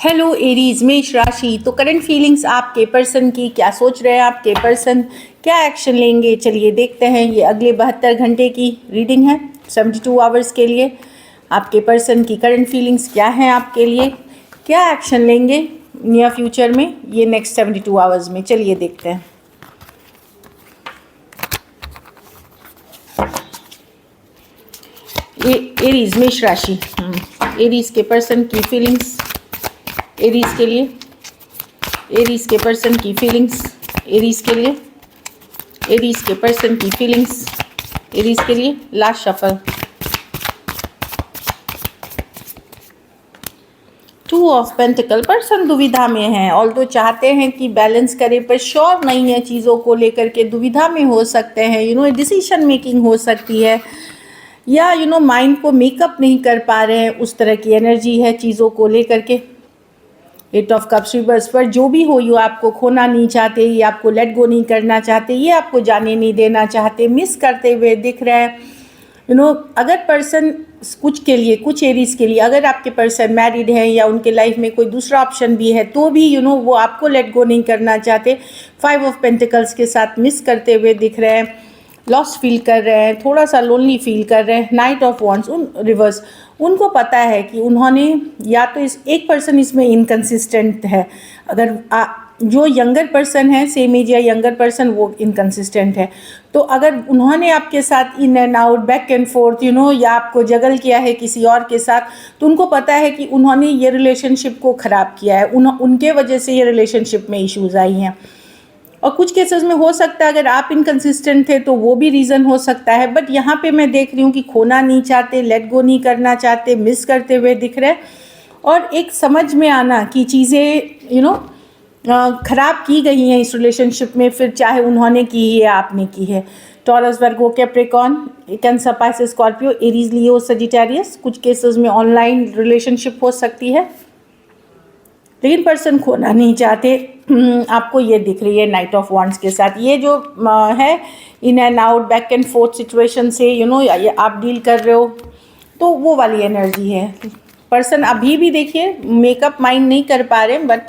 Hello Aries, मेष राशि। तो करंट फीलिंग्स आपके पर्सन की, क्या सोच रहे हैं आपके पर्सन, क्या एक्शन लेंगे, चलिए देखते हैं। ये अगले 72 घंटे की रीडिंग है, 72 आवर्स के लिए। आपके पर्सन की करंट फीलिंग्स क्या हैं आपके लिए, क्या एक्शन लेंगे नियर फ्यूचर में, ये नेक्स्ट 72 आवर्स में, चलिए देखते हैं। एरीज, मेष राशि। एरीज के पर्सन की फीलिंग्स एरीज के लिए, एरीज के पर्सन की फीलिंग्स एरीज के लिए, एरीज के पर्सन की फीलिंग्स एरीज के लिए। Last shuffle, 2 of pentacle. Person दुविधा में है, ऑल्दो चाहते हैं कि बैलेंस करें पर श्योर नहीं है चीज़ों को लेकर के, दुविधा में हो सकते हैं। डिसीजन मेकिंग हो सकती है, या माइंड को मेकअप नहीं कर पा रहे हैं, उस तरह की एनर्जी है चीज़ों को लेकर के। 8 ऑफ कप्स रिवर्स पर जो भी हो, ये आपको खोना नहीं चाहते, ये आपको लेट गो नहीं करना चाहते, ये आपको जाने नहीं देना चाहते, मिस करते हुए दिख रहे हैं। अगर पर्सन कुछ के लिए, कुछ एरीज के लिए, अगर आपके पर्सन मैरिड है या उनके लाइफ में कोई दूसरा ऑप्शन भी है, तो भी वो आपको लेट गो नहीं करना चाहते। 5 ऑफ पेंटिकल्स के साथ मिस करते हुए दिख रहे हैं, लॉस्ट फील कर रहे हैं, थोड़ा सा लोनली फील कर रहे हैं। नाइट ऑफ वॉन्ड्स रिवर्स, उनको पता है कि उन्होंने, या तो एक पर्सन इसमें इनकन्सिस्टेंट है। अगर जो यंगर पर्सन है, सेम एज या यंगर पर्सन, वो इनकन्सिस्टेंट है। तो अगर उन्होंने आपके साथ in and out, back and fourth, या आपको जगल किया है किसी और के साथ, तो उनको पता है कि उन्होंने ये रिलेशनशिप को ख़राब किया है, उनके वजह से ये रिलेशनशिप में इश्यूज़ आई हैं। और कुछ केसेस में हो सकता है अगर आप इनकन्सिस्टेंट थे तो वो भी रीज़न हो सकता है। बट यहाँ पे मैं देख रही हूँ कि खोना नहीं चाहते, लेट गो नहीं करना चाहते, मिस करते हुए दिख रहे हैं। और एक समझ में आना कि चीज़ें ख़राब की गई हैं इस रिलेशनशिप में, फिर चाहे उन्होंने की है या आपने की है। Taurus, Virgo, Capricorn, Cancer, Pisces, Scorpio, Aries, Leo, Sagittarius. कुछ केसेस में ऑनलाइन रिलेशनशिप हो सकती है, लेकिन पर्सन खोना नहीं चाहते। आपको ये दिख रही है नाइट ऑफ वॉन्ड्स के साथ। ये जो है in and out, back and fourth situation से ये आप डील कर रहे हो, तो वो वाली एनर्जी है। पर्सन अभी भी देखिए मेकअप माइंड नहीं कर पा रहे, बट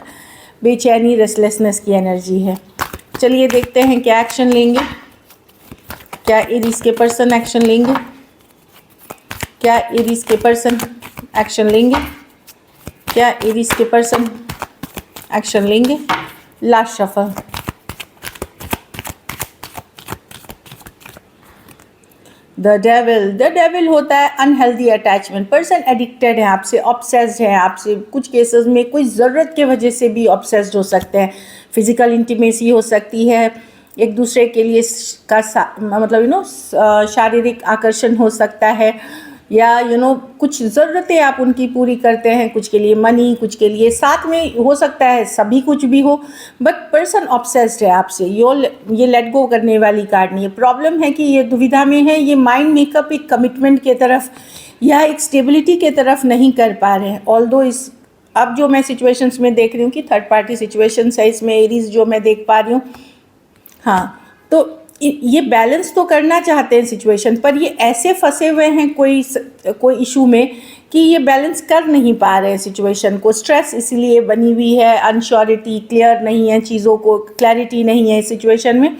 बेचैनी, रेस्टलेसनेस की एनर्जी है। चलिए देखते हैं क्या एक्शन लेंगे, क्या एरीज के पर्सन एक्शन लेंगे, क्या एरीज के पर्सन एक्शन लेंगे, क्या एरीज के पर्सन एक्शन लेंगे। लास्ट शफल, द डेविल होता है अनहेल्दी अटैचमेंट। पर्सन एडिक्टेड है आपसे, ऑब्सेस्ड है आपसे। कुछ केसेस में कोई ज़रूरत के वजह से भी ऑब्सेस्ड हो सकते हैं। फिजिकल इंटीमेसी हो सकती है, एक दूसरे के लिए मतलब शारीरिक आकर्षण हो सकता है, या कुछ ज़रूरतें आप उनकी पूरी करते हैं, कुछ के लिए मनी, कुछ के लिए साथ में हो सकता है, सभी कुछ भी हो। बट पर्सन ऑब्सेस्ड है आपसे, ये लेट गो करने वाली कार्ड नहीं है। प्रॉब्लम है कि ये दुविधा में है, ये माइंड मेकअप एक कमिटमेंट के तरफ या एक स्टेबिलिटी के तरफ नहीं कर पा रहे हैं। ऑल्दो अब जो मैं सिचुएशंस में देख रही हूँ कि थर्ड पार्टी सिचुएशंस है इसमें, एरीज जो मैं देख पा रही हूँ। हाँ, तो ये बैलेंस तो करना चाहते हैं सिचुएशन, पर ये ऐसे फंसे हुए हैं कोई इशू में कि ये बैलेंस कर नहीं पा रहे हैं सिचुएशन को। स्ट्रेस इसलिए बनी हुई है, अनश्योरिटी, क्लियर नहीं है चीज़ों को, क्लैरिटी नहीं है सिचुएशन में,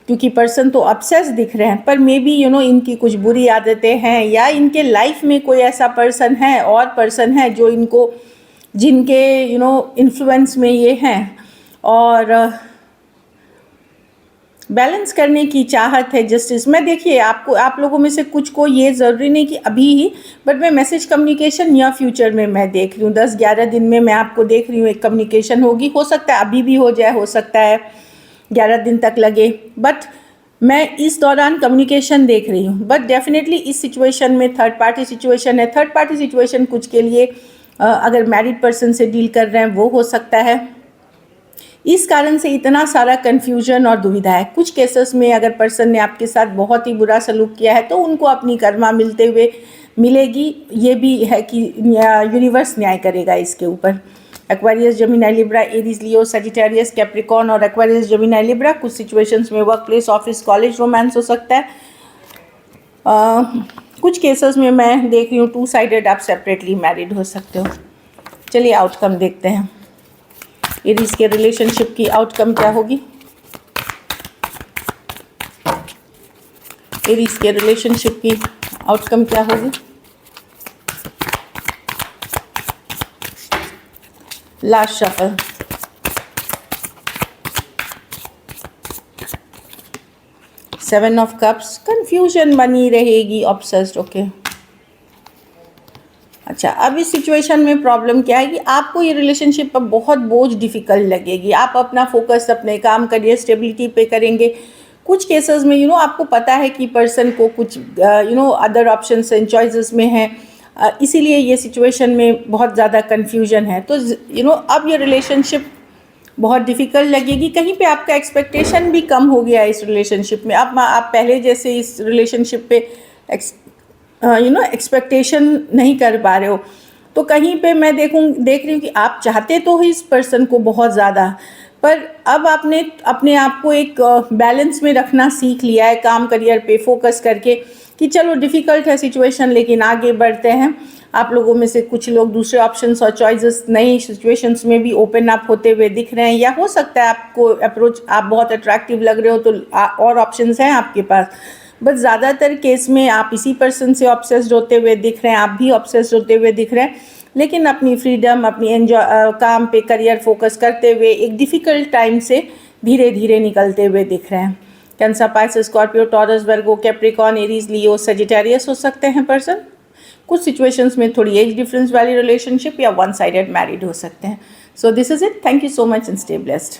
क्योंकि पर्सन तो ऑब्सेस दिख रहे हैं। पर मे बी इनकी कुछ बुरी आदतें हैं, या इनके लाइफ में कोई ऐसा पर्सन है और पर्सन है जो जिनके इन्फ्लुएंस में ये हैं, और बैलेंस करने की चाहत है, जस्टिस में। देखिए आप लोगों में से कुछ को ये ज़रूरी नहीं कि अभी ही, बट मैं मैसेज कम्युनिकेशन या फ्यूचर में मैं देख रही हूँ। 10-11 दिन में मैं आपको देख रही हूँ एक कम्युनिकेशन होगी। हो सकता है अभी भी हो जाए, हो सकता है 11 दिन तक लगे, बट मैं इस दौरान कम्युनिकेशन देख रही हूँ। बट डेफिनेटली इस सिचुएशन में थर्ड पार्टी सिचुएशन है। थर्ड पार्टी सिचुएशन कुछ के लिए अगर मैरिड पर्सन से डील कर रहे हैं वो हो सकता है। इस कारण से इतना सारा कन्फ्यूजन और दुविधा है। कुछ केसेस में अगर पर्सन ने आपके साथ बहुत ही बुरा सलूक किया है तो उनको अपनी कर्मा मिलेगी। ये भी है कि यूनिवर्स न्याय करेगा इसके ऊपर। Aquarius, Gemini, Libra, Aries, Leo, Sagittarius, Capricorn और एक्वेरियस, जेमिनी, लिब्रा। कुछ सिचुएशंस में work place, office, college romance हो सकता है। कुछ केसेस में मैं देख रही हूँ 2 साइडेड आप सेपरेटली मैरिड हो सकते हो। चलिए आउटकम देखते हैं, एरीज के रिलेशनशिप की आउटकम क्या होगी। एरीज के रिलेशनशिप की आउटकम क्या होगी। Last shuffle, seven of cups, confusion बनी रहेगी, ऑब्सेस्ड। ओके अच्छा, अब इस सिचुएशन में प्रॉब्लम क्या है कि आपको ये रिलेशनशिप पर बहुत बोझ डिफ़िकल्ट लगेगी। आप अपना फोकस अपने काम, करियर, स्टेबिलिटी पे करेंगे। कुछ केसेस में आपको पता है कि पर्सन को कुछ अदर ऑप्शंस एंड चॉइसेस में है, इसीलिए ये सिचुएशन में बहुत ज़्यादा कन्फ्यूजन है। तो अब ये रिलेशनशिप बहुत डिफ़िकल्ट लगेगी। कहीं पे आपका एक्सपेक्टेशन भी कम हो गया है इस रिलेशनशिप में। अब आप पहले जैसे इस रिलेशनशिप पे एक्सपेक्टेशन नहीं कर पा रहे हो। तो कहीं पे मैं देख रही हूँ कि आप चाहते तो हो इस पर्सन को बहुत ज़्यादा, पर अब आपने अपने आप को एक बैलेंस में रखना सीख लिया है, काम करियर पे फोकस करके, कि चलो डिफ़िकल्ट है सिचुएशन लेकिन आगे बढ़ते हैं। आप लोगों में से कुछ लोग दूसरे ऑप्शंस और चॉइसेस नई सिचुएशंस में भी ओपन अप होते हुए दिख रहे हैं, या हो सकता है आपको अप्रोच, आप बहुत अट्रैक्टिव लग रहे हो तो और ऑप्शंस हैं आपके पास। बट ज़्यादातर केस में आप इसी पर्सन से ऑब्सेस्ड होते हुए दिख रहे हैं, आप भी ऑब्सेस्ड होते हुए दिख रहे हैं, लेकिन अपनी फ्रीडम, अपनी एंजॉय, काम पे करियर फोकस करते हुए एक डिफ़िकल्ट टाइम से धीरे धीरे निकलते हुए दिख रहे हैं। Cancer, Pisces, Scorpio, taurus, Virgo, Capricorn, Aries, Leo, Sagittarius हो सकते हैं पर्सन। कुछ सिचुएशंस में थोड़ी एज डिफरेंस वाली रिलेशनशिप या वन साइडेड मैरिड हो सकते हैं। So this is it. Thank you so much and stay blessed.